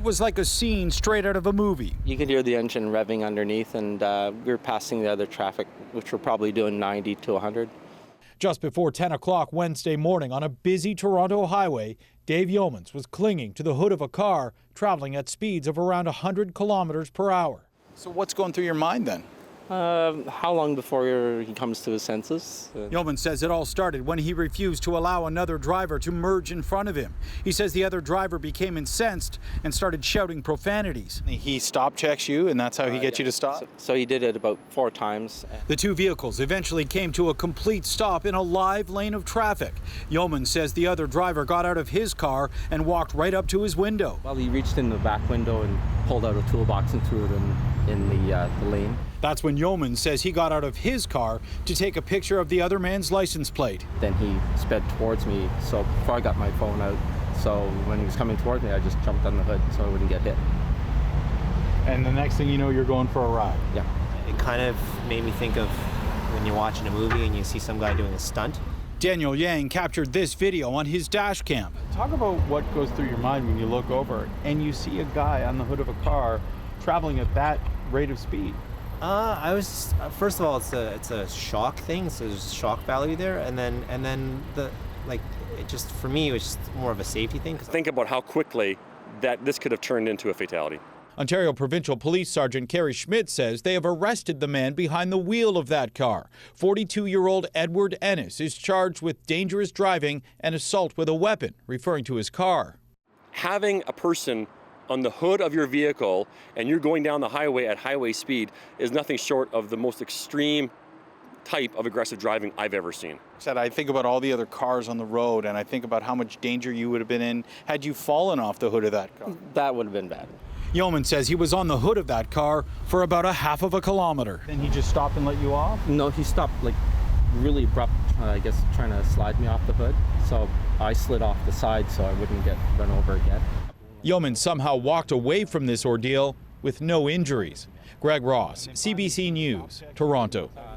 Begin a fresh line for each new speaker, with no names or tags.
was like a scene straight out of a movie.
You could hear the engine revving underneath, and we were passing the other traffic, which were probably doing 90 to 100.
Just before 10 o'clock Wednesday morning on a busy Toronto highway, Dave Yeomans was clinging to the hood of a car traveling at speeds of around 100 kilometers per hour.
So what's going through your mind then?
How long before he comes to his senses?
Yeomans says it all started when he refused to allow another driver to merge in front of him. He says the other driver became incensed and started shouting profanities.
He stop checks you, and that's how he gets you to stop?
So he did it about 4 times.
The two vehicles eventually came to a complete stop in a live lane of traffic. Yeomans says the other driver got out of his car and walked right up to his window.
Well, he reached in the back window and pulled out a toolbox and threw it in the lane.
That's when Yeomans says he got out of his car to take a picture of the other man's license plate.
Then he sped towards me, so before I got my phone out, so when he was coming towards me, I just jumped on the hood so I wouldn't get hit.
And the next thing you know, you're going for a ride.
Yeah.
It kind of made me think of when you're watching a movie and you see some guy doing a stunt.
Daniel Yang captured this video on his dash cam.
Talk about what goes through your mind when you look over and you see a guy on the hood of a car traveling at that rate of speed.
First of all, it's a shock thing, so there's shock value there, and then it just, for me, it was just more of a safety thing.
Think about how quickly that this could have turned into a fatality.
Ontario Provincial Police Sergeant Kerry Schmidt says they have arrested the man behind the wheel of that car. 42-year-old Edward Ennis is charged with dangerous driving and assault with a weapon, referring to his car.
Having a person on the hood of your vehicle and you're going down the highway at highway speed is nothing short of the most extreme type of aggressive driving I've ever seen.
I think about all the other cars on the road, and I think about how much danger you would have been in had you fallen off the hood of that car.
That would have been bad.
Yeomans says he was on the hood of that car for about a half of a kilometer.
Then he just stopped and let you off?
No, he stopped really abrupt, I guess, trying to slide me off the hood. So I slid off the side so I wouldn't get run over again.
Yeomans somehow walked away from this ordeal with no injuries. Greg Ross, CBC News, Toronto.